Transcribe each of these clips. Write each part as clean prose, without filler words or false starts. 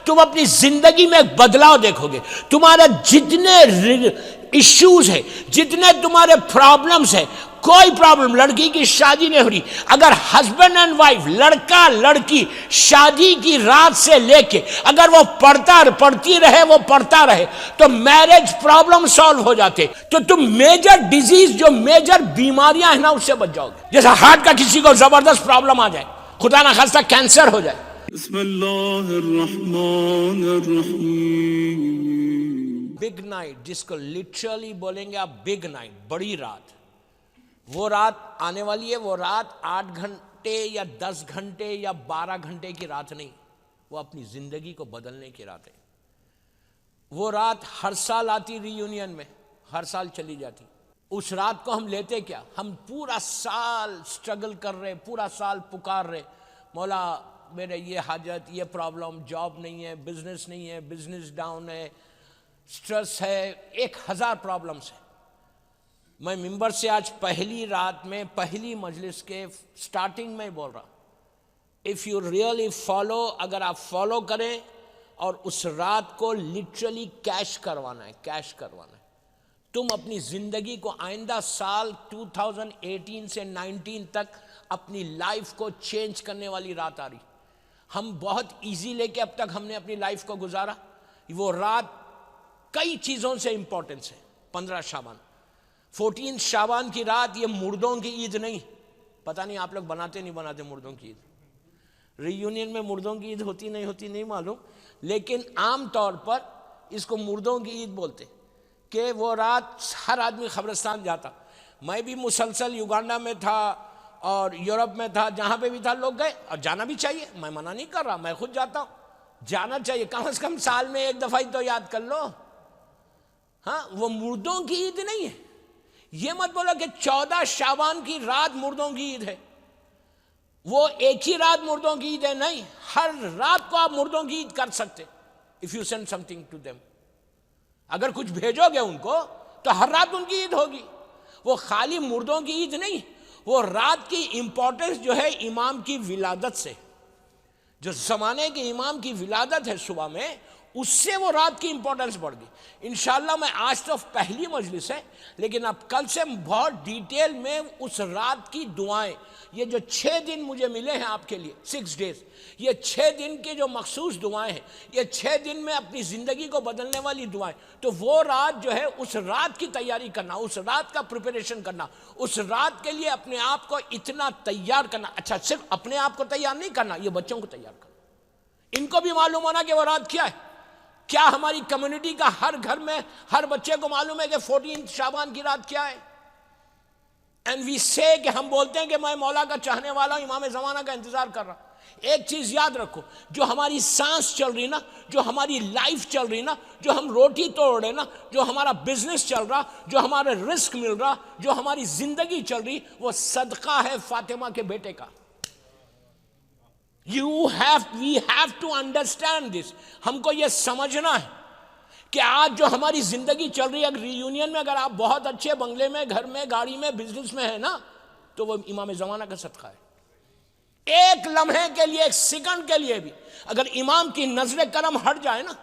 تم اپنی زندگی میں ایک بدلاؤ دیکھو گے. تمہارے جتنے ایشوز ہیں، جتنے تمہارے پرابلمز ہیں، کوئی پرابلم، لڑکی کی شادی نہیں ہو رہی، اگر ہسبینڈ اینڈ وائف، لڑکا لڑکی شادی کی رات سے لے کے اگر وہ پڑھتی رہے تو میرج پرابلم سالو ہو جاتے. تو تم میجر ڈیزیز، جو میجر بیماریاں ہیں نا، اس سے بچ جاؤ گے. جیسا ہارٹ کا کسی کو زبردست پرابلم آ جائے، خدا نہ خواستہ کینسر ہو جائے. بسم اللہ الرحمن الرحیم. بگ نائٹ، جس کو لٹرلی بولیں گے آپ بگ نائٹ، بڑی رات، وہ رات آنے والی ہے. وہ رات 8 گھنٹے یا 10 گھنٹے یا 12 گھنٹے کی رات نہیں، وہ اپنی زندگی کو بدلنے کی رات ہے. وہ رات ہر سال آتی ری یونین میں، ہر سال چلی جاتی. اس رات کو ہم لیتے کیا؟ ہم پورا سال سٹرگل کر رہے، پورا سال پکار رہے، مولا میرے یہ حاجت، یہ پرابلم، جاب نہیں ہے، بزنس ڈاؤن ہے، سٹریس ہے، 1000 پرابلمس ہیں. میں ممبر سے آج پہلی رات میں، پہلی مجلس کے سٹارٹنگ میں بول رہا ہوں، اف یو ریئلی فالو، اگر آپ فالو کریں اور اس رات کو لٹرلی کیش کروانا ہے، تم اپنی زندگی کو آئندہ سال 2018 سے 19 تک اپنی لائف کو چینج کرنے والی رات آ رہی. ہم بہت ایزی لے کے اب تک ہم نے اپنی لائف کو گزارا. وہ رات کئی چیزوں سے امپورٹنس ہے. 15 شعبان، 14 شعبان کی رات، یہ مردوں کی عید نہیں. پتہ نہیں آپ لوگ بناتے نہیں بناتے مردوں کی عید. ری یونین میں مردوں کی عید ہوتی نہیں معلوم، لیکن عام طور پر اس کو مردوں کی عید بولتے کہ وہ رات ہر آدمی قبرستان جاتا. میں بھی مسلسل یوگانڈا میں تھا اور یورپ میں تھا، جہاں پہ بھی تھا لوگ گئے، اور جانا بھی چاہیے، میں منع نہیں کر رہا، میں خود جاتا ہوں، جانا چاہیے، کم از کم سال میں 1 دفعہ ہی تو یاد کر لو. ہاں، وہ مردوں کی عید نہیں ہے. یہ مت بولو کہ 14 شعبان کی رات مردوں کی عید ہے، وہ ایک ہی رات مردوں کی عید ہے. نہیں، ہر رات کو آپ مردوں کی عید کر سکتے. if you send something to them، اگر کچھ بھیجو گے ان کو تو ہر رات ان کی عید ہوگی. وہ خالی مردوں کی عید نہیں، وہ رات کی امپورٹنس جو ہے امام کی ولادت سے، جو زمانے کے امام کی ولادت ہے صبح میں، اس سے وہ رات کی امپورٹنس بڑھ گئی. انشاءاللہ میں آج تو پہلی مجلس ہے، لیکن اب کل سے بہت ڈیٹیل میں اس رات کی دعائیں، یہ جو 6 دن مجھے ملے ہیں آپ کے لیے، 6 days، یہ 6 دن کے جو مخصوص دعائیں ہیں، یہ 6 دن میں اپنی زندگی کو بدلنے والی دعائیں. تو وہ رات جو ہے، اس رات کی تیاری کرنا، اس رات کا پریپریشن کرنا، اس رات کے لیے اپنے آپ کو اتنا تیار کرنا. اچھا، صرف اپنے آپ کو تیار نہیں کرنا، یہ بچوں کو تیار کرنا. ان کو بھی معلوم ہونا کہ وہ رات کیا ہے. کیا ہماری کمیونٹی کا ہر گھر میں ہر بچے کو معلوم ہے کہ 14 شعبان کی رات کیا ہے؟ اینڈ وی سے کہ ہم بولتے ہیں کہ میں مولا کا چاہنے والا ہوں، امام زمانہ کا انتظار کر رہا. ایک چیز یاد رکھو، جو ہماری سانس چل رہی نا، جو ہماری لائف چل رہی نا، جو ہم روٹی توڑ رہے نا، جو ہمارا بزنس چل رہا، جو ہمارا رزق مل رہا، جو ہماری زندگی چل رہی، وہ صدقہ ہے فاطمہ کے بیٹے کا. we have to understand this. ہم کو یہ سمجھنا ہے کہ آج جو ہماری زندگی چل رہی ہے، ری یونین میں اگر آپ بہت اچھے بنگلے میں، گھر میں، گاڑی میں، بزنس میں ہیں نا، تو وہ امام زمانہ کا صدقہ ہے. ایک لمحے کے لیے، ایک سیکنڈ کے لیے بھی اگر امام کی نظر کرم ہٹ جائے نا،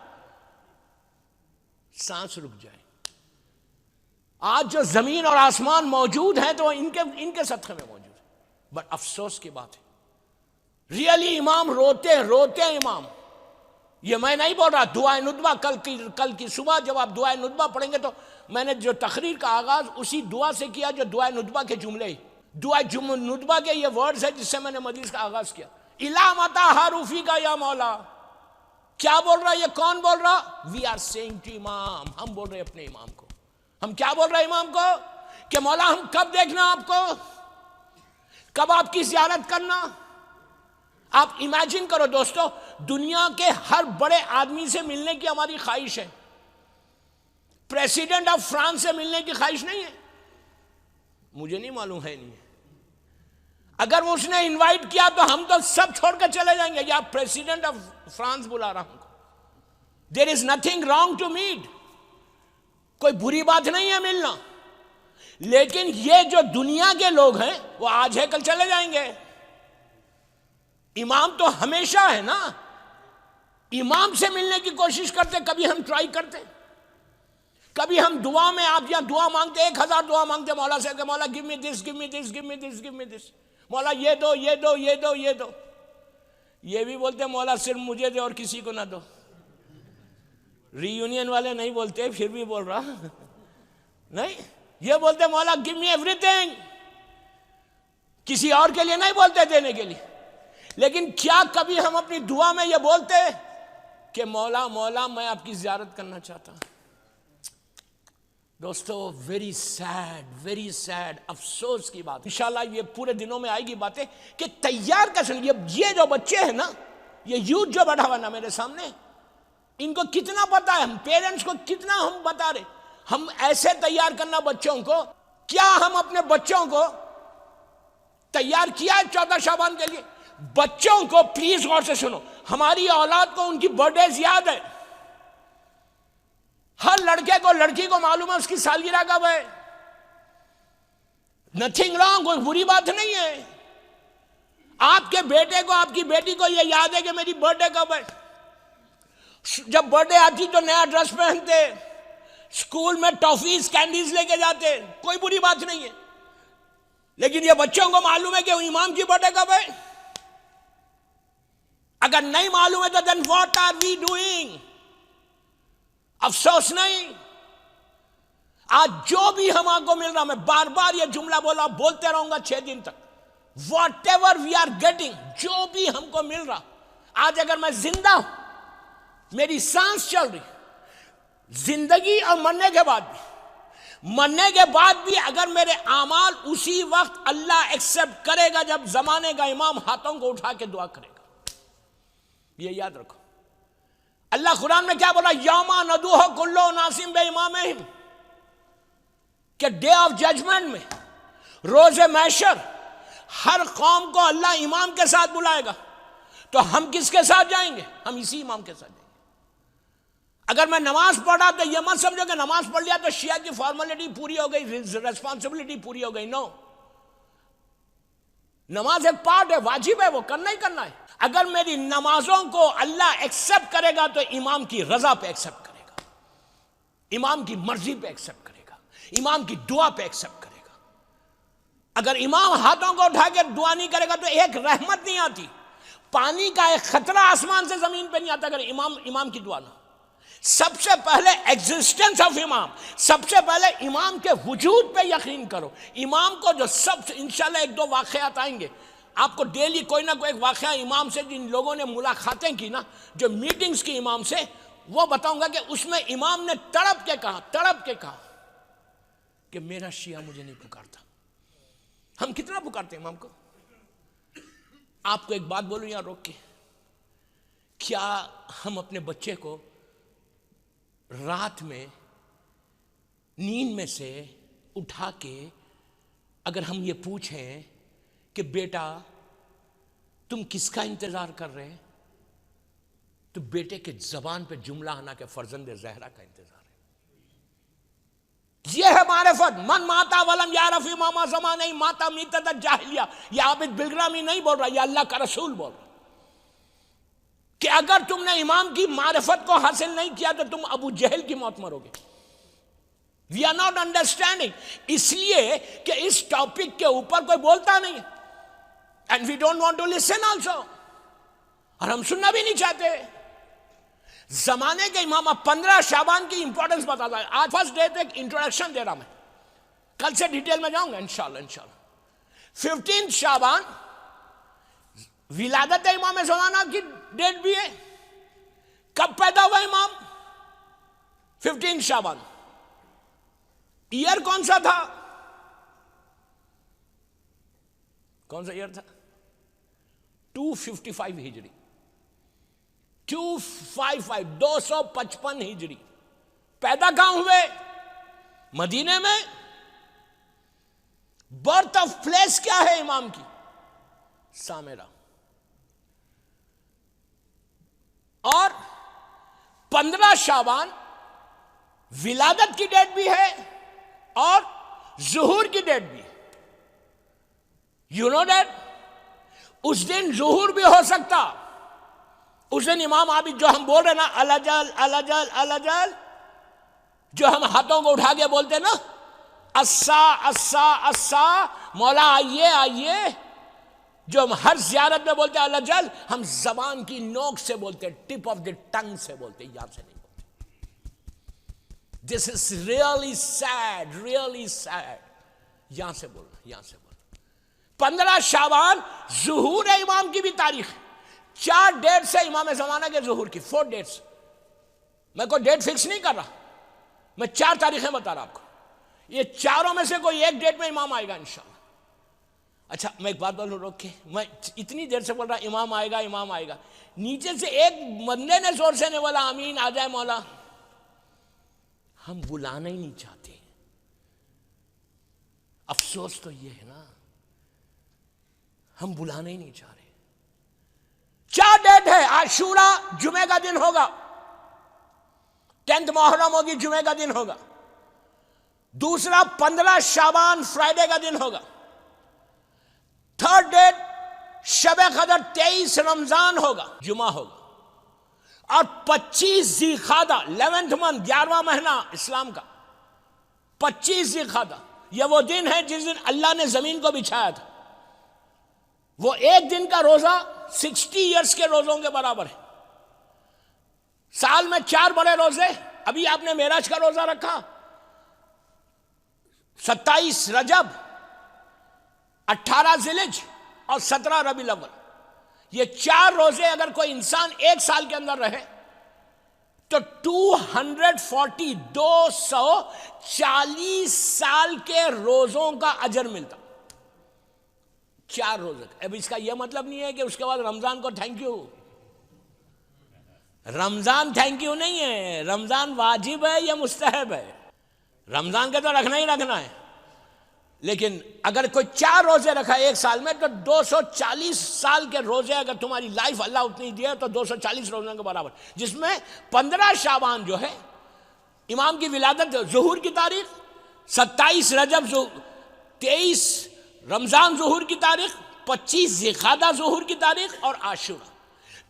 سانس رک جائے. آج جو زمین اور آسمان موجود ہیں تو ان کے صدقے میں موجود ہے. بٹ افسوس کی بات ہے، ریئلی امام روتے ہیں امام. یہ میں نہیں بول رہا. دعائے ندبہ کل کی صبح جب آپ دعائے ندبہ پڑھیں گے تو میں نے جو تقریر کا آغاز اسی دعا سے کیا جو دعائے ندبہ کے جملے ہی، دعائے ندبہ کے یہ ورڈز ہیں جس سے میں نے مجلس کا آغاز کیا. الا متا حروفی کا یا مولا. کیا بول رہا؟ یہ کون بول رہا؟ وی آر سیئنگ ٹو امام. ہم بول رہے اپنے امام کو. ہم کیا بول رہے امام کو؟ کہ مولا ہم کب دیکھنا آپ کو، کب آپ کی زیارت کرنا. آپ امیجن کرو دوستو، دنیا کے ہر بڑے آدمی سے ملنے کی ہماری خواہش ہے. پریسیڈنٹ آف فرانس سے ملنے کی خواہش نہیں ہے؟ مجھے نہیں معلوم ہے، نہیں ہے. اگر وہ اس نے انوائٹ کیا تو ہم تو سب چھوڑ کر چلے جائیں گے. یا پریسیڈنٹ آف فرانس بلا رہا ہوں. There is nothing wrong to meet. کوئی بری بات نہیں ہے ملنا. لیکن یہ جو دنیا کے لوگ ہیں وہ آج ہے کل چلے جائیں گے. امام تو ہمیشہ ہے نا. امام سے ملنے کی کوشش کرتے، کبھی ہم ٹرائی کرتے، کبھی ہم دعا میں، آپ یہاں دعا مانگتے 1000 دعا مانگتے مولا سے کہ مولا گیو می دس، گیو می دس، گیو می دس، گیو می دس، مولا یہ دو، یہ دو، یہ دو، یہ دو. یہ بھی بولتے مولا صرف مجھے دے اور کسی کو نہ دو. ری یونین والے نہیں بولتے، پھر بھی بول رہا نہیں، یہ بولتے مولا گیو می ایوری تھنگ، کسی اور کے لیے نہیں بولتے دینے کے لیے. لیکن کیا کبھی ہم اپنی دعا میں یہ بولتے کہ مولا مولا میں آپ کی زیارت کرنا چاہتا ہوں؟ دوستو ویری سیڈ، افسوس کی بات. انشاءاللہ یہ پورے دنوں میں آئے گی باتیں کہ تیار کیسے. یہ جو بچے ہیں نا، یہ یوتھ جو بیٹھا ہوا نا میرے سامنے، ان کو کتنا پتا ہے، ہم پیرنٹس کو کتنا ہم بتا رہے ہم ایسے تیار کرنا بچوں کو. کیا ہم اپنے بچوں کو تیار کیا ہے 14 شعبان کے لیے؟ بچوں کو پلیز غور سے سنو، ہماری اولاد کو ان کی برتھ ڈیز یاد ہے. ہر لڑکے کو لڑکی کو معلوم ہے اس کی سالگرہ کب ہے. نتھنگ رانگ، کوئی بری بات نہیں ہے. آپ کے بیٹے کو، آپ کی بیٹی کو یہ یاد ہے کہ میری برتھ ڈے کب ہے. جب برتھ ڈے آتی تو نیا ڈریس پہنتے، اسکول میں ٹافیز کینڈیز لے کے جاتے، کوئی بری بات نہیں ہے. لیکن یہ بچوں کو معلوم ہے کہ امام کی برتھ ڈے کب ہے؟ اگر نہیں معلوم ہے تو then what are we doing؟ افسوس نہیں. آج جو بھی ہم آپ کو مل رہا، میں بار بار یہ جملہ بولا، بولتے رہوں گا 6 دن تک. Whatever we are getting, جو بھی ہم کو مل رہا، آج اگر میں زندہ ہوں، میری سانس چل رہی، زندگی اور مرنے کے بعد بھی اگر میرے اعمال اسی وقت اللہ ایکسپٹ کرے گا جب زمانے کا امام ہاتھوں کو اٹھا کے دعا کرے گا. یہ یاد رکھو. اللہ قرآن میں کیا بولا؟ یوم ندعو کل اناس بامامہم، کہ ڈے آف ججمنٹ میں، روز محشر، ہر قوم کو اللہ امام کے ساتھ بلائے گا. تو ہم کس کے ساتھ جائیں گے؟ ہم اسی امام کے ساتھ جائیں گے. اگر میں نماز پڑھا تو یہ مت سمجھو کہ نماز پڑھ لیا تو شیعہ کی فارمیلٹی پوری ہو گئی، ریسپانسبلٹی پوری ہو گئی. نو، نماز ایک پارٹ ہے، واجب ہے، وہ کرنا ہی کرنا ہے. اگر میری نمازوں کو اللہ ایکسپٹ کرے گا تو امام کی رضا پہ ایکسپٹ کرے گا، امام کی مرضی پہ ایکسپٹ کرے گا، امام کی دعا پہ ایکسپٹ کرے گا. اگر امام ہاتھوں کو اٹھا کے دعا نہیں کرے گا تو ایک رحمت نہیں آتی، پانی کا ایک خطرہ آسمان سے زمین پہ نہیں آتا اگر امام کی دعا نہ. سب سے پہلے ایگزسٹنس آف امام، سب سے پہلے امام کے وجود پہ یقین کرو. امام کو جو سب سے، انشاءاللہ 1-2 واقعات آئیں گے آپ کو ڈیلی، کوئی نہ کوئی ایک واقعہ امام سے، جن لوگوں نے ملاقاتیں کی نا، جو میٹنگز کی امام سے، وہ بتاؤں گا کہ اس میں امام نے تڑپ کے کہا کہ میرا شیعہ مجھے نہیں پکارتا. ہم کتنا پکارتے ہیں امام کو. آپ کو ایک بات بولوں یہاں روک کے، کیا ہم اپنے بچے کو رات میں نیند میں سے اٹھا کے اگر ہم یہ پوچھیں کہ بیٹا تم کس کا انتظار کر رہے ہیں، تو بیٹے کے زبان پہ جملہ آنا کہ فرزند زہرا کا انتظار ہے. یہ ہے معرفت. من ماتا ولم یعرف امام زمانہ ماتا میتۃ الجاہلیہ. یہ عابد بلگرامی نہیں بول رہا، یہ اللہ کا رسول بول رہا کہ اگر تم نے امام کی معرفت کو حاصل نہیں کیا تو تم ابو جہل کی موت مرو گے. وی آر ناٹ انڈرسٹینڈنگ، اس لیے کہ اس ٹاپک کے اوپر کوئی بولتا نہیں، and we don't want to listen also, اور ہم سننا بھی نہیں چاہتے. زمانے کے امام. 15 شعبان کی امپورٹنس بتاتا ہے. آج فرسٹ ڈے تک انٹروڈکشن دے رہا میں، کل سے ڈیٹیل میں جاؤں گا انشاءاللہ. 15 شعبان ولادت امام زمانہ کی ڈیٹ بھی ہے. کب پیدا ہوا امام؟ 15 شعبان. ایئر کون سا تھا؟ کون سا ایئر تھا؟ 255 ہجری. 255 ہجری. پیدا کہاں ہوئے؟ مدینے میں. برتھ آف پلیس کیا ہے امام کی؟ سامرا. اور 15 شعبان ولادت کی ڈیٹ بھی ہے اور ظہور کی ڈیٹ بھی. یو نو دیٹ اس دن ظہور بھی ہو سکتا اس دن امام عابد جو ہم بول رہے نا الجل الجل الجل، جو ہم ہاتھوں کو اٹھا کے بولتے نا اسا اسا اسا، مولا آئیے آئیے، جو ہم ہر زیارت میں بولتے الجل، ہم زبان کی نوک سے بولتے، ٹپ آف دی ٹنگ سے بولتے، یہاں سے نہیں بولتے. This is really sad, really sad. یہاں سے بولنا، یہاں سے بولنا. 15 شعبان ظہور امام کی بھی تاریخ ہے. 4 ڈیٹ سے امام زمانہ کے ظہور کی، 4 ڈیٹس. میں کوئی ڈیٹ فکس نہیں کر رہا، میں 4 تاریخیں بتا رہا آپ کو. یہ چاروں میں سے کوئی ایک ڈیٹ میں امام آئے گا انشاءاللہ. اچھا میں ایک بات بولوں، روک کے، میں اتنی دیر سے بول رہا امام آئے گا امام آئے گا، نیچے سے ایک بندے نے زور سے نہیں بولا آمین آ جائے مولا. ہم بلانا ہی نہیں چاہتے. افسوس تو یہ ہے نا، ہم بلانا ہی نہیں چاہ رہے. 4 ڈیٹ ہے. عاشورہ جمعے کا دن ہوگا، 10 محرم ہوگی، جمعے کا دن ہوگا. دوسرا 15 شعبان فرائیڈے کا دن ہوگا. 3rd ڈیٹ شب قدر 23 رمضان ہوگا، جمعہ ہوگا. اور 25 ذی القعدہ 11th month 11واں مہینہ اسلام کا 25 ذی القعدہ، یہ وہ دن ہے جس دن اللہ نے زمین کو بچھایا تھا. وہ ایک دن کا روزہ 60 ایئرس کے روزوں کے برابر ہے. سال میں 4 بڑے روزے. ابھی آپ نے معراج کا روزہ رکھا، 27 رجب، 18 ذی الحجہ اور 17 ربیع الاول. یہ 4 روزے اگر کوئی انسان ایک سال کے اندر رہے تو 240 سال کے روزوں کا اجر ملتا. 4 روزے. اب اس کا یہ مطلب نہیں ہے کہ اس کے بعد رمضان کو thank you. Ramzan thank you نہیں ہے. رمضان واجب ہے یا مستحب ہے؟ رمضان کے تو رکھنا ہی رکھنا ہے. لیکن اگر کوئی 4 روزے رکھا ایک سال میں تو 240 سال کے روزے، اگر تمہاری لائف اللہ اتنی دیا تو 240 روزوں کے برابر، جس میں 15 شعبان جو ہے امام کی ولادت ظہور کی تاریخ، 27 رجب 23 رمضان ظہور کی تاریخ، 25 ذی القعدہ ظہور کی تاریخ اور عاشورہ.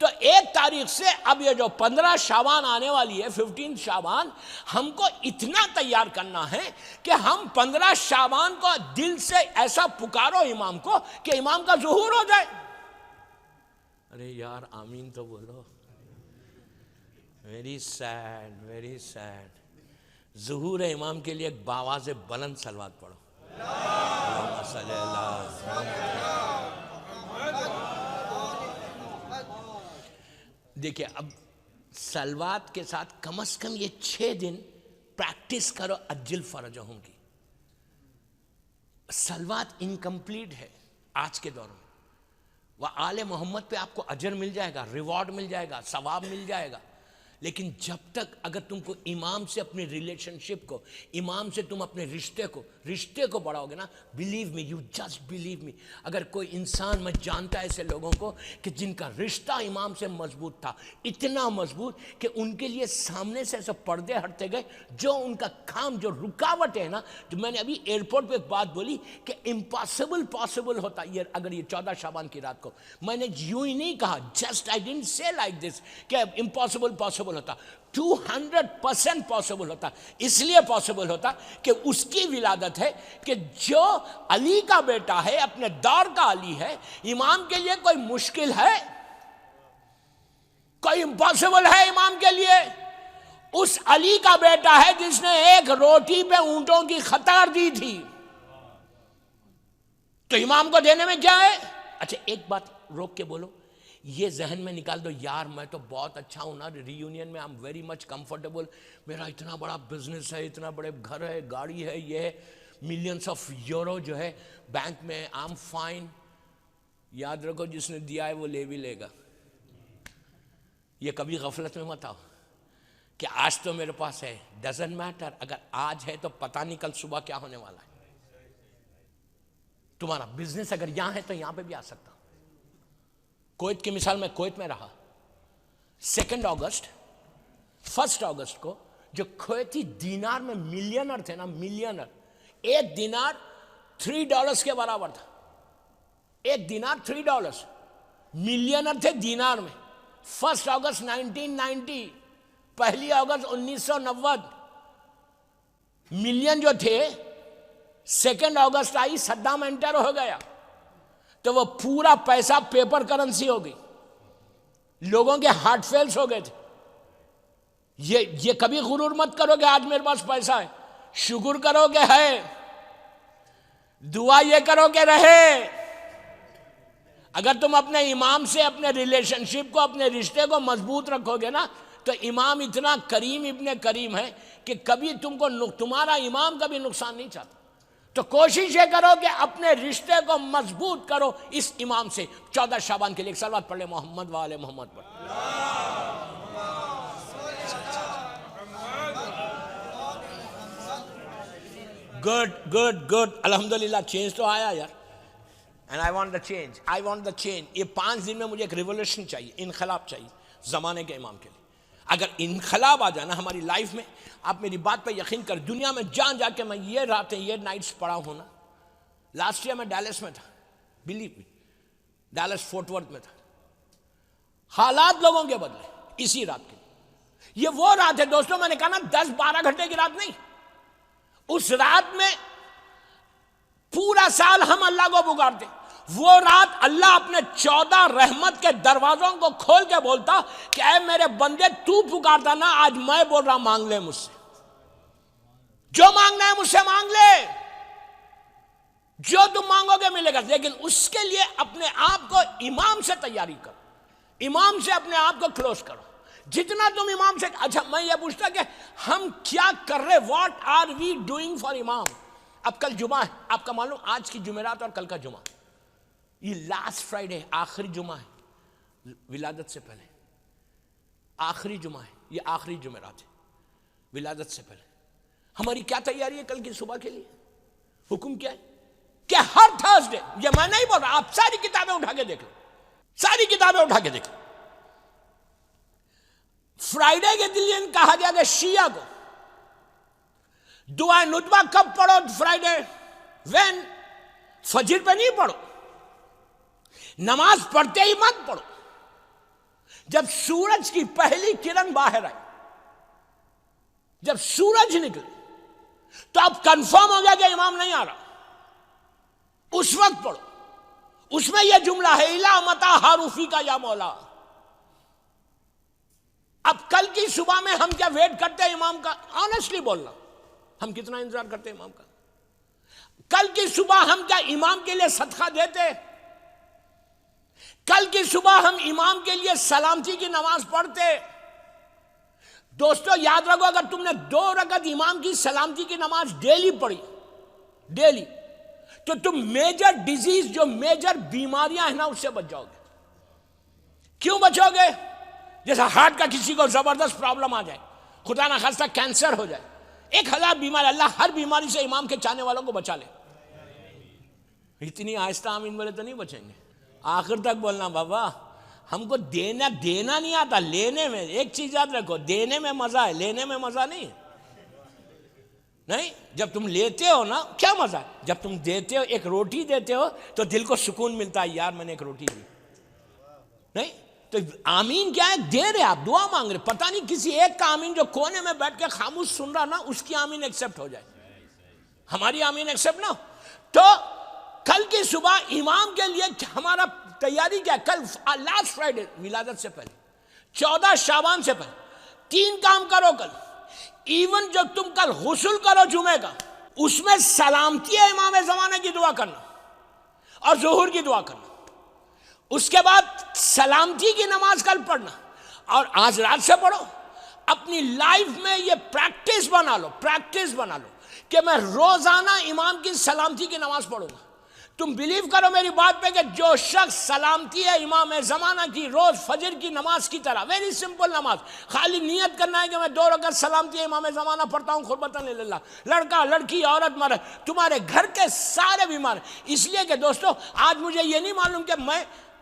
تو ایک تاریخ سے اب یہ جو 15 شعبان آنے والی ہے، 15 شعبان، ہم کو اتنا تیار کرنا ہے کہ ہم 15 شعبان کو دل سے ایسا پکارو امام کو کہ امام کا ظہور ہو جائے. ارے یار آمین تو بولو. Very sad, very sad. Zahoor Imam کے لیے ایک باواز بلند صلوات پڑھو. اللہم صلی اللہ. دیکھیں اب صلوات کے ساتھ کم از کم یہ 6 دن پریکٹس کرو اجل فرجہم کی. صلوات انکمپلیٹ ہے آج کے دور میں. وہ آل محمد پہ آپ کو اجر مل جائے گا، ریوارڈ مل جائے گا، ثواب مل جائے گا. لیکن جب تک اگر تم کو امام سے اپنے ریلیشن شپ کو، امام سے تم اپنے رشتے کو بڑھاؤ گے نا، believe me, you just believe me. اگر کوئی انسان، میں جانتا ہے ایسے لوگوں کو کہ جن کا رشتہ امام سے مضبوط تھا، اتنا مضبوط کہ ان کے لیے سامنے سے ایسے پردے ہٹتے گئے، جو ان کا کام، جو رکاوٹ ہے نا، جو میں نے ابھی ایئرپورٹ پہ ایک بات بولی کہ امپاسبل پاسبل ہوتا. یہ اگر یہ 14 شعبان کی رات کو میں نے یوں ہی نہیں کہا، جسٹ آئی ڈنٹ سے لائک دس کہ امپاسبل پاسبل ہوتا، 200% پاسبل ہوتا. اس لیے پاسبل ہوتا کہ اس کی ولادت ہے کہ جو علی کا بیٹا ہے، اپنے دور کا علی ہے. امام کے لیے کوئی مشکل ہے؟ کوئی امپاسبل ہے امام کے لیے؟ اس علی کا بیٹا ہے جس نے ایک روٹی پہ اونٹوں کی قطار دی تھی. تو امام کو دینے میں کیا ہے؟ اچھا ایک بات روک کے بولو، یہ ذہن میں نکال دو، یار میں تو بہت اچھا ہوں نا، ری یونین میں I'm very much comfortable، میرا اتنا بڑا بزنس ہے، اتنا بڑے گھر ہے، گاڑی ہے، یہ ہے، ملینز آف یورو جو ہے بینک میں، I'm fine. یاد رکھو جس نے دیا ہے وہ لے بھی لے گا. یہ کبھی غفلت میں مت آؤ کہ آج تو میرے پاس ہے. ڈزنٹ میٹر، اگر آج ہے تو پتہ نہیں کل صبح کیا ہونے والا ہے. تمہارا بزنس اگر یہاں ہے تو یہاں پہ بھی آ سکتا. کویت کی مثال میں کویت میں رہا، 2 اگست 1 اگست کو جو کویتی دینار میں ملینر تھے نا، ملینر، ایک دینار $3 کے برابر تھا. ایک دینار $3 ملینر تھے دینار میں. 1 اگست 1990، 1 اگست 1990 ملین جو تھے، 2 اگست آئی، صدام انٹر ہو گیا تو وہ پورا پیسہ پیپر کرنسی ہو گئی، لوگوں کے ہارٹ فیلز ہو گئے تھے۔ یہ کبھی غرور مت کرو کہ آج میرے پاس پیسہ ہے، شکر کرو کہ ہے، دعا یہ کرو کہ رہے۔ اگر تم اپنے امام سے اپنے ریلیشن شپ کو، اپنے رشتے کو مضبوط رکھو گے نا، تو امام اتنا کریم ابن کریم ہے کہ کبھی تمہارا امام کبھی نقصان نہیں چاہتا۔ تو کوشش یہ کرو کہ اپنے رشتے کو مضبوط کرو اس امام سے۔ 14 شعبان کے لیے ایک صلوات پڑھ لیں محمد و آل محمد پر۔ گڈ الحمدللہ، چینج تو آیا یار، and I want the change. یہ 5 دن میں مجھے ایک ریولوشن چاہیے، انقلاب چاہیے زمانے کے امام کے لیے۔ اگر انقلاب آ جانا ہماری لائف میں، آپ میری بات پہ یقین کر، دنیا میں جہاں جا کے میں یہ راتیں یہ نائٹس پڑھا ہوں نا، لاسٹ ایئر میں ڈیلس میں تھا، believe me, Dallas Fort Worth میں تھا، حالات لوگوں کے بدلے اسی رات کے۔ یہ وہ رات ہے دوستوں، میں نے کہا نا 10-12 گھنٹے کی رات نہیں، اس رات میں پورا سال ہم اللہ کو پکارتے، وہ رات اللہ اپنے 14 رحمت کے دروازوں کو کھول کے بولتا کہ اے میرے بندے، تو پکارتا نا، آج میں بول رہا مانگ لے مجھ سے، جو مانگنا ہے مجھ سے مانگ لے، جو تم مانگو گے ملے گا، لیکن اس کے لیے اپنے آپ کو امام سے تیاری کرو، امام سے اپنے آپ کو کلوز کرو، جتنا تم امام سے۔ اچھا میں یہ پوچھتا کہ ہم کیا کر رہے، what are we doing for imam? اب کل جمعہ ہے، آپ کا معلوم آج کی جمعرات اور کل کا جمعہ، یہ لاسٹ فرائیڈے آخری جمعہ ہے ولادت سے پہلے، آخری جمعہ ہے، یہ آخری جمعرات ہے ولادت سے پہلے۔ ہماری کیا تیاری ہے کل کی صبح کے لیے؟ حکم کیا ہے کہ ہر تھرسڈے، یہ میں نہیں بول رہا، آپ ساری کتابیں اٹھا کے دیکھ لو، ساری کتابیں اٹھا کے دیکھ لو، فرائیڈے کے دن کہا گیا کہ شیعہ کو دعائے ندبہ کب پڑھو؟ Friday, when? فجر پہ نہیں پڑھو، نماز پڑھتے ہی مت پڑھو، جب سورج کی پہلی کرن باہر آئی، جب سورج نکلے تو اب کنفرم ہو گیا کہ امام نہیں آ رہا، اس وقت پڑھو۔ اس میں یہ جملہ ہے الا متا حاروفی کا یا مولا۔ اب کل کی صبح میں ہم کیا ویٹ کرتے ہیں امام کا؟ آنیسٹلی بولنا، ہم کتنا انتظار کرتے ہیں امام کا؟ کل کی صبح ہم کیا امام کے لیے صدقہ دیتے؟ کل کی صبح ہم امام کے لیے سلامتی کی نماز پڑھتے؟ دوستو یاد رکھو، اگر تم نے 2 رکعت امام کی سلامتی کی نماز ڈیلی پڑھی، ڈیلی، تو تم میجر ڈیزیز، جو میجر بیماریاں ہیں نا، اس سے بچ جاؤ گے۔ کیوں بچو گے؟ جیسا ہارٹ کا کسی کو زبردست پرابلم آ جائے، خدا نہ خواستہ کینسر ہو جائے، 1000 بیماری، اللہ ہر بیماری سے امام کے چاہنے والوں کو بچا لے۔ اتنی آہستہ آمین بولے تو نہیں بچیں گے، آخر تک بولنا بابا۔ ہم کو دینا نہیں آتا، لینے میں ایک چیز یاد رکھو، دینے میں مزہ ہے، لینے میں مزہ نہیں ہے۔ نہیں، جب تم لیتے ہو نا کیا مزہ ہے، جب تم دیتے ہو، ایک روٹی دیتے ہو تو دل کو سکون ملتا ہے، یار میں نے ایک روٹی دی۔ نہیں تو آمین کیا ہے؟ دے رہے، آپ دعا مانگ رہے، پتہ نہیں کسی ایک کا آمین جو کونے میں بیٹھ کے خاموش سن رہا نا، اس کی آمین ایکسپٹ ہو جائے، ہماری آمین ایکسپٹ نہ ہو۔ تو کل کی صبح امام کے لیے ہمارا تیاری کیا؟ کل لاسٹ فرائیڈے ولادت سے پہلے، 14 شعبان سے پہلے 3 کام کرو کل۔ ایون جو تم کل غسل کرو جمعے کا، اس میں سلامتی امام زمانے کی دعا کرنا اور ظہور کی دعا کرنا، اس کے بعد سلامتی کی نماز کل پڑھنا، اور آج رات سے پڑھو۔ اپنی لائف میں یہ پریکٹس بنا لو کہ میں روزانہ امام کی سلامتی کی نماز پڑھوں گا۔ تم بلیو کرو میری بات پہ کہ جو شخص سلامتی ہے امام زمانہ کی، روز فجر کی نماز کی طرح، ویری سمپل نماز، خالی نیت کرنا ہے کہ میں 2 رکعت سلامتی امام زمانہ پڑھتا ہوں قربتاً للہ، لڑکا لڑکی عورت مرد، تمہارے گھر کے سارے بیمار۔ اس لیے کہ دوستو آج مجھے یہ نہیں معلوم کہ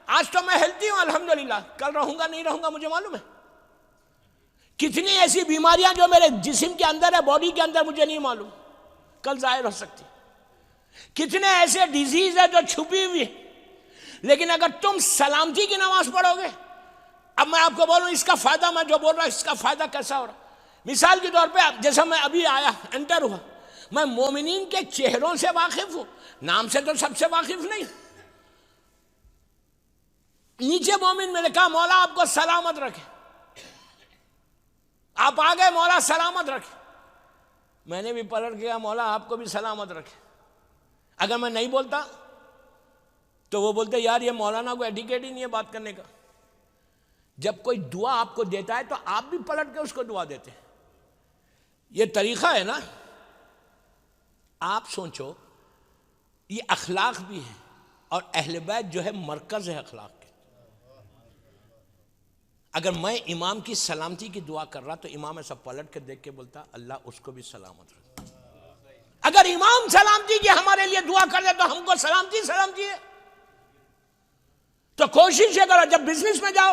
آج تو میں ہیلتھی ہوں الحمدللہ، کل رہوں گا نہیں رہوں گا مجھے معلوم ہے۔ کتنی ایسی بیماریاں جو میرے جسم کے اندر ہے، باڈی کے اندر، مجھے نہیں معلوم، کل ظاہر ہو سکتی۔ کتنے ایسے ڈیزیز ہیں جو چھپی ہوئی ہیں، لیکن اگر تم سلامتی کی نماز پڑھو گے، اب میں آپ کو بولوں اس کا فائدہ، میں جو بول رہا ہوں اس کا فائدہ کیسا ہو رہا؟ مثال کے طور پہ جیسا میں ابھی آیا انٹر ہوا، میں مومنین کے چہروں سے واقف ہوں، نام سے تو سب سے واقف نہیں۔ نیچے مومن میں نے کہا مولا آپ کو سلامت رکھے، آپ آ گئے مولا سلامت رکھے، میں نے بھی پلٹ کیا مولا آپ کو بھی سلامت رکھے۔ اگر میں نہیں بولتا تو وہ بولتے یار یہ مولانا کو ایڈیکیٹ ہی نہیں ہے بات کرنے کا۔ جب کوئی دعا آپ کو دیتا ہے تو آپ بھی پلٹ کے اس کو دعا دیتے ہیں، یہ طریقہ ہے نا۔ آپ سوچو یہ اخلاق بھی ہے، اور اہل بیت جو ہے مرکز ہے اخلاق کے۔ اگر میں امام کی سلامتی کی دعا کر رہا تو امام ایسا پلٹ کے دیکھ کے بولتا اللہ اس کو بھی سلامت رکھے۔ اگر امام سلامتی کی ہمارے لیے دعا کر دے تو ہم کو سلامتی ہے۔ تو کوشش یہ کرو جب بزنس میں جاؤ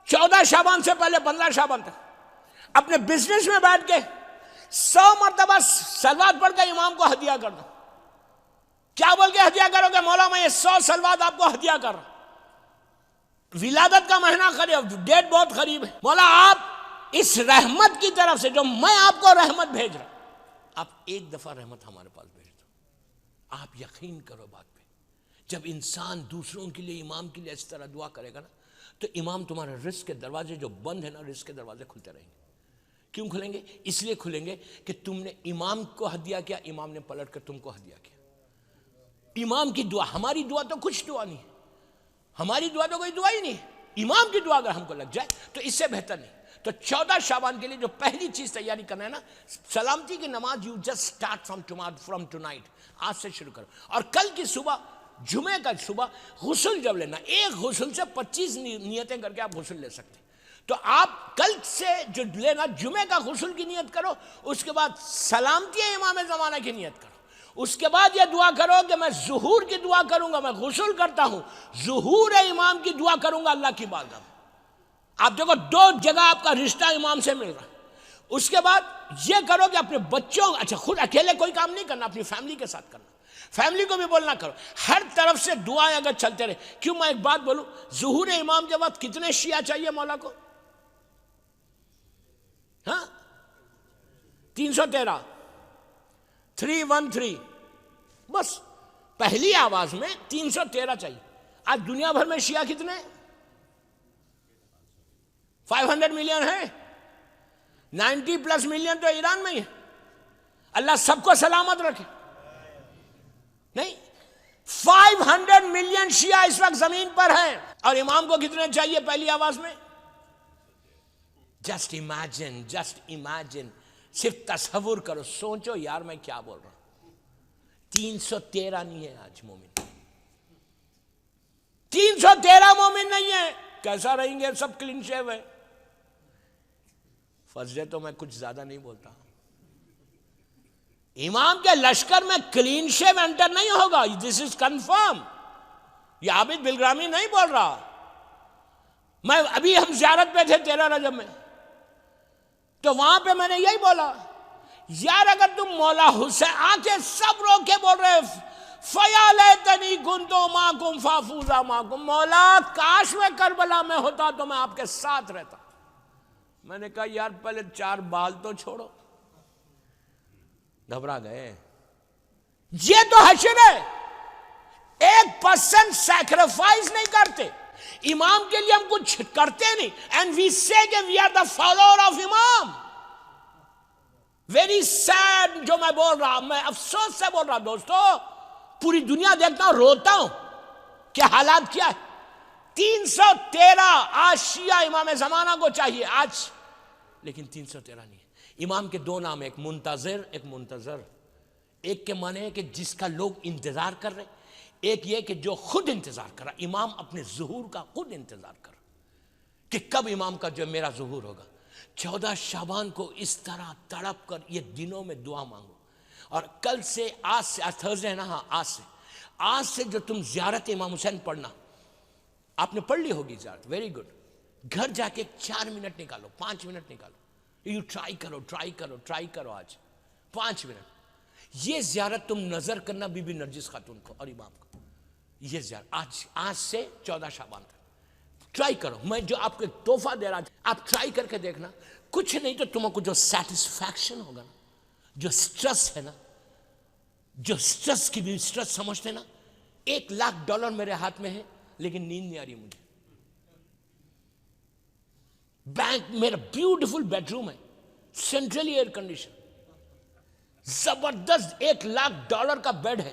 14 شعبان سے پہلے 15 شعبان تک اپنے بزنس میں بیٹھ کے 100 مرتبہ صلوات پڑھ کے امام کو ہدیہ کر دو۔ کیا بول کے ہدیہ کرو گے؟ مولا میں یہ 100 صلوات آپ کو ہدیہ کر رہا ہوں، ولادت کا مہینہ قریب، ڈیٹ بہت قریب ہے، مولا آپ اس رحمت کی طرف سے جو میں آپ کو رحمت بھیج رہا ہوں، آپ ایک دفعہ رحمت ہمارے پاس بھیج دو۔ آپ یقین کرو بات پہ، جب انسان دوسروں کے لیے امام کے لیے اس طرح دعا کرے گا نا تو امام تمہارے رزق کے دروازے جو بند ہیں نا، رزق کے دروازے کھلتے رہیں گے۔ کیوں کھلیں گے؟ اس لیے کھلیں گے کہ تم نے امام کو ہدیہ کیا، امام نے پلٹ کر تم کو ہدیہ کیا۔ امام کی دعا، ہماری دعا تو کچھ دعا نہیں ہے، ہماری دعا تو کوئی دعا ہی نہیں ہے۔ امام کی دعا اگر ہم کو لگ جائے تو اس سے بہتر نہیں۔ تو 14 شعبان کے لیے جو پہلی چیز تیاری کرنا ہے نا، سلامتی کی نماز you just start from tonight, آج سے شروع کرو۔ اور کل کی صبح، جمعے کا صبح غسل جب لینا، ایک غسل سے 25 نیتیں کر کے آپ غسل لے سکتے ہیں۔ تو آپ کل سے جو لینا جمعے کا غسل کی نیت کرو، اس کے بعد سلامتی امام زمانہ کی نیت کرو، اس کے بعد یہ دعا کرو کہ میں ظہور کی دعا کروں گا، میں غسل کرتا ہوں، ظہور امام کی دعا کروں گا اللہ کی بارگاہ میں۔ آپ دیکھو 2 جگہ آپ کا رشتہ امام سے مل رہا ہے۔ اس کے بعد یہ کرو کہ اپنے بچوں، اچھا خود اکیلے کوئی کام نہیں کرنا، اپنی فیملی کے ساتھ کرنا، فیملی کو بھی بولنا کرو، ہر طرف سے دعائیں اگر چلتے رہے۔ کیوں میں ایک بات بولوں، ظہور امام کے بعد کتنے شیعہ چاہیے مولا کو؟ ہاں 313 313، بس پہلی آواز میں 313 چاہیے۔ آج دنیا بھر میں شیعہ کتنے؟ 500 ملین ہے، 90+ ملین تو ایران میں ہی ہے۔ اللہ سب کو سلامت رکھے۔ نہیں، 500 ملین شیعہ اس وقت زمین پر ہیں، اور امام کو کتنے چاہیے پہلی آواز میں؟ جسٹ امیجن، صرف تصور کرو، سوچو یار میں کیا بول رہا ہوں۔ 313 نہیں ہے آج مومن، 313 مومن نہیں ہے۔ کیسا رہیں گے؟ سب کلین شیو ہے۔ فرض ہے تو میں کچھ زیادہ نہیں بولتا، امام کے لشکر میں کلین شیو انٹر نہیں ہوگا، دس از کنفرم۔ یہ عابد بلگرامی نہیں بول رہا۔ میں ابھی ہم زیارت پہ تھے 13 رجب میں، تو وہاں پہ میں نے یہی بولا یار اگر تم مولا حسین آنکھیں سب روک کے بول رہے فَيَا لَيْتَنِي كُنْتُ مَعَكُمْ فَأَفُوزَ مَعَكُمْ، مولا کاش میں کربلا میں ہوتا تو میں آپ کے ساتھ رہتا۔ میں نے کہا یار پہلے 4 بال تو چھوڑو، گھبرا گئے۔ یہ تو حشر ہے، 1% سیکریفائز نہیں کرتے، امام کے لیے ہم کچھ کرتے نہیں، اینڈ وی سے کہ we are the follower of imam. Very sad جو میں بول رہا، میں افسوس سے بول رہا دوستو، پوری دنیا دیکھتا ہوں، روتا ہوں کہ حالات کیا ہے۔ 313 آج شیعہ امام زمانہ کو چاہیے آج، لیکن 313 نہیں ہے۔ امام کے 2 نام ہیں، ایک منتظر، ایک منتظر۔ ایک کے معنی ہے کہ جس کا لوگ انتظار کر رہے، ایک یہ کہ جو خود انتظار کر رہا۔ امام اپنے ظہور کا خود انتظار کر رہا کہ کب امام کا جو میرا ظہور ہوگا۔ 14 شعبان کو اس طرح تڑپ کر یہ دنوں میں دعا مانگو، اور کل سے آج سے، آج تھرسڈے ہے نا، ہاں آج سے جو تم زیارت امام حسین پڑھنا، آپ نے پڑھ لی ہوگی زیارت، ویری گڈ۔ گھر جا کے 4 منٹ نکالو، 5 منٹ نکالو، یو ٹرائی کرو آج 5 منٹ۔ یہ زیارت تم نظر کرنا بی بی نرجس خاتون کو اور امام کو، یہ زیارت آج سے 14 شعبان تک ٹرائی کرو. میں جو آپ کو ایک تحفہ دے رہا ہوں, آپ ٹرائی کر کے دیکھنا. کچھ نہیں تو تم کو جو سیٹسفیکشن ہوگا نا, جو سٹریس ہے نا, جو سٹریس کی بھی سٹریس سمجھتے نا, $1,00,000 میرے ہاتھ میں ہے لیکن نیند نہیں آ رہی مجھے. بینک میرا بیوٹیفل بیڈ روم ہے, سینٹرلی ایئر کنڈیشن, زبردست $1,00,000 کا بیڈ ہے.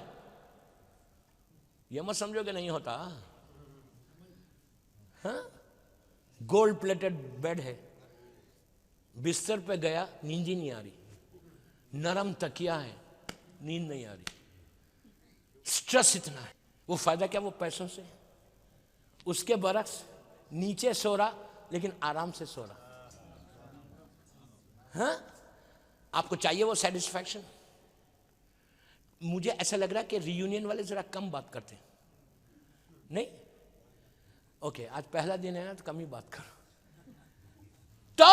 یہ مت سمجھو کہ نہیں ہوتا, ہاں, گولڈ پلیٹڈ بیڈ ہے. بستر پہ گیا, نیند ہی نہیں آ رہی. نرم تکیا ہے, نیند نہیں آ رہی. سٹریس اتنا ہے. وہ فائدہ کیا, وہ پیسوں سے. اس کے برعکس نیچے سو رہا لیکن آرام سے سو رہا. ہاں, آپ کو چاہیے وہ سیٹسفیکشن. مجھے ایسا لگ رہا ہے کہ ری یونین والے ذرا کم بات کرتے ہیں. نہیں, اوکے, آج پہلا دن ہے نا تو کم ہی بات کرو. تو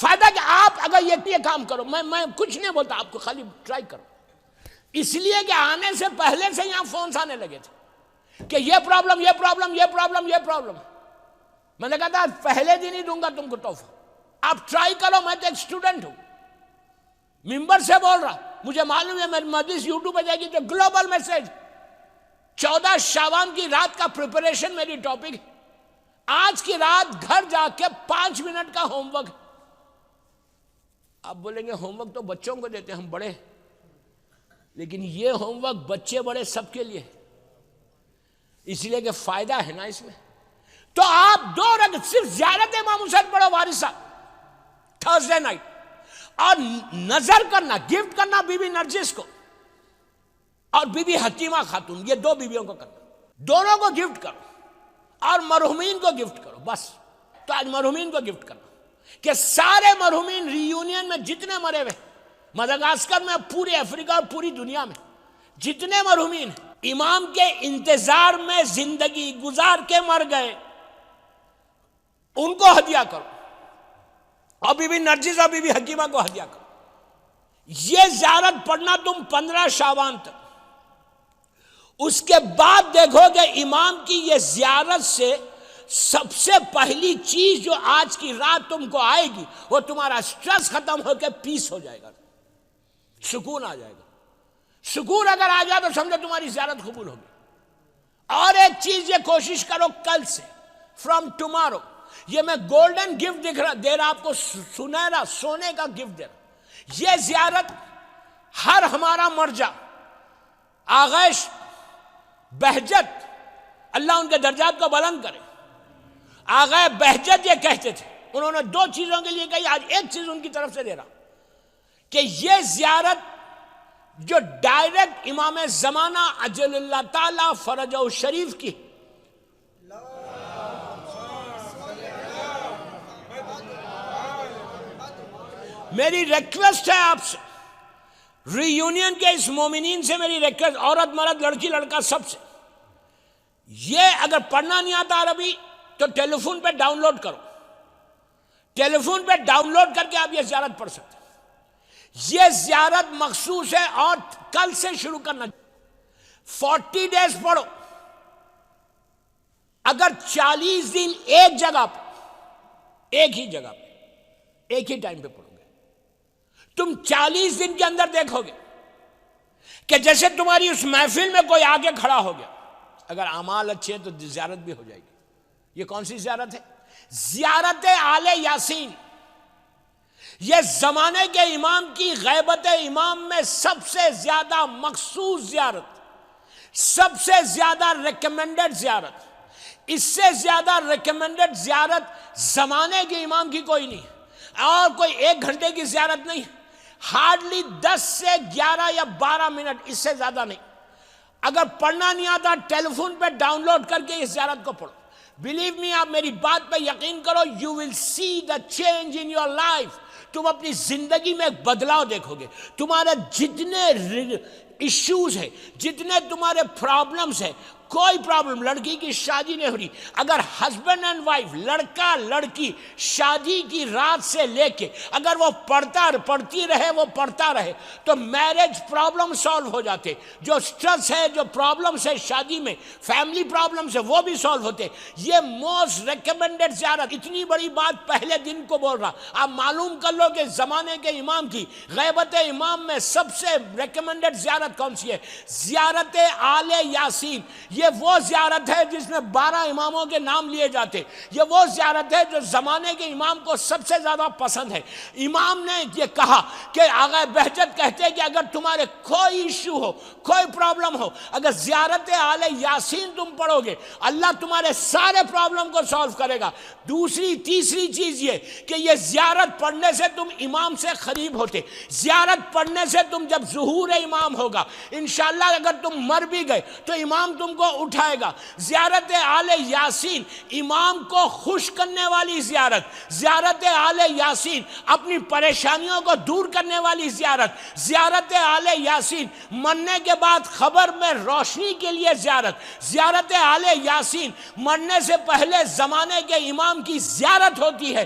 فائدہ کہ آپ اگر یہ کام کرو, میں کچھ نہیں بولتا, آپ کو خالی ٹرائی کرو. اس لیے کہ آنے سے پہلے سے یہاں فونز آنے لگے تھے کہ یہ پرابلم, یہ پرابلم, یہ پرابلم, یہ پرابلم. میں نے کہا تھا پہلے دن ہی دوں گا تم کو تحفہ, آپ ٹرائی کرو. میں تو ایک اسٹوڈنٹ ہوں, ممبر سے بول رہا, مجھے معلوم ہے میری مجلس یوٹیوب پہ جائے گی تو گلوبل میسج. 14 شعبان کی رات کا پریپریشن میری ٹاپک ہے. آج کی رات گھر جا کے 5 منٹ کا ہوم ورک. آپ بولیں گے ہوم ورک تو بچوں کو دیتے ہیں, ہم بڑے, لیکن یہ ہوم ورک بچے بڑے سب کے لیے, اس لیے کہ فائدہ ہے نا اس میں. تو آپ 2 رکعت صرف زیارت امام حسین پڑھو وارثہ تھرسڈے نائٹ, اور نظر کرنا, گفٹ کرنا بی بی نرجس کو اور بی بی حکیمہ خاتون, یہ 2 بیویوں کو کرنا. دونوں کو گفٹ کرو اور مرحومین کو گفٹ کرو. بس تو آج مرحومین کو گفٹ کرنا کہ سارے مرحومین ری یونین میں جتنے مرے ہوئے, مدغاسکر میں, پورے افریقہ اور پوری دنیا میں جتنے مرحومین امام کے انتظار میں زندگی گزار کے مر گئے, ان کو ہدیہ کرو, اور بی بی نرجس اور بی بی حکیمہ کو ہدیہ کرو. یہ زیارت پڑھنا تم 15 شعبان تک. اس کے بعد دیکھو کہ امام کی یہ زیارت سے سب سے پہلی چیز جو آج کی رات تم کو آئے گی, وہ تمہارا سٹریس ختم ہو کے پیس ہو جائے گا, سکون آ جائے گا. سکون اگر آ جائے تو سمجھو تمہاری زیارت قبول ہوگی. اور ایک چیز یہ کوشش کرو, کل سے, فرام ٹمارو, یہ میں گولڈن گفٹ دے رہا آپ کو, سنہرا سونے کا گفٹ دے رہا. یہ زیارت ہر ہمارا مرجع آغاش بہجت, اللہ ان کے درجات کو بلند کرے, آغا بہجت یہ کہتے تھے, انہوں نے 2 چیزوں کے لیے کہی, آج ایک چیز ان کی طرف سے دے رہا کہ یہ زیارت جو ڈائریکٹ امام زمانہ عجل اللہ تعالی فرجہ شریف کی, میری ریکویسٹ ہے آپ سے, ری یونین کے اس مومنین سے میری ریکویسٹ, عورت مرد لڑکی لڑکا سب سے, یہ اگر پڑھنا نہیں آتا عربی تو ٹیلی فون پہ ڈاؤن لوڈ کرو, ٹیلی فون پہ ڈاؤن لوڈ کر کے آپ یہ زیارت پڑھ سکتے. یہ زیارت مخصوص ہے اور کل سے شروع کرنا. 40 ڈیز پڑھو. اگر 40 دن ایک جگہ پہ, ایک ہی جگہ پہ, ایک ہی ٹائم پہ پڑھو گے, تم 40 دن کے اندر دیکھو گے کہ جیسے تمہاری اس محفل میں کوئی آگے کھڑا ہو گیا. اگر اعمال اچھے ہیں تو زیارت بھی ہو جائے گی. یہ کون سی زیارت ہے؟ زیارت آل یاسین. یہ زمانے کے امام کی غیبت امام میں سب سے زیادہ مخصوص زیارت, سب سے زیادہ ریکمینڈڈ زیارت. اس سے زیادہ ریکمینڈڈ زیارت زمانے کے امام کی کوئی نہیں, اور کوئی 1 گھنٹے کی زیارت نہیں, ہارڈلی 10 سے 11 یا 12 منٹ, اس سے زیادہ نہیں. اگر پڑھنا نہیں آتا ٹیلی فون پہ ڈاؤن لوڈ کر کے اس زیارت کو پڑھو. بلیو می, آپ میری بات پہ یقین کرو, you will see the change in your life. تم اپنی زندگی میں ایک بدلاؤ دیکھو گے. تمہارے جتنے ایشوز ہے، جتنے تمہارے پرابلمز ہیں، کوئی پرابلم، لڑکی کی شادی نہیں ہو رہی، اگر ہسبینڈ اینڈ وائف، لڑکا لڑکی شادی کی رات سے لے کے اگر وہ پڑھتی رہے تو میرج پرابلم سالو ہو جاتے، جو سٹریس ہے، جو پرابلمز ہے شادی میں، فیملی پرابلمز ہے، وہ بھی سالو ہوتے۔ یہ موسٹ ریکمینڈڈ زیارت، اتنی بڑی بات پہلے دن کو بول رہا، آپ معلوم کر لو کہ زمانے کے امام کی غیبت امام میں سب سے ریکمینڈڈ زیارت کون سی ہے؟ زیارت آل یاسین۔ یہ وہ زیارت ہے جس میں 12 اماموں کے نام لیے جاتے، یہ وہ زیارت ہے جو زمانے کے امام کو سب سے زیادہ پسند ہے۔ امام نے یہ کہا کہ آغا بہجت کہتے ہیں کہ اگر تمہارے کوئی ایشو ہو، کوئی پرابلم ہو، اگر زیارت آل یاسین تم پڑھو گے، اللہ تمہارے سارے پرابلم کو سالو کرے گا۔ تیسری چیز یہ کہ یہ زیارت پڑھنے سے تم امام سے قریب ہوتے، زیارت پڑھنے سے تم جب ظہور امام ہوگا انشاءاللہ اگر تم مر بھی گئے تو امام تم کو اٹھائے گا۔ زیارت آل یاسین امام کو خوش کرنے والی زیارت، زیارت آل یاسین اپنی پریشانیوں کو دور کرنے والی زیارت، زیارت آل یاسین مرنے کے بعد خبر میں روشنی کے لیے زیارت، زیارت آل یاسین مرنے سے پہلے زمانے کے امام کی زیارت ہوتی ہے۔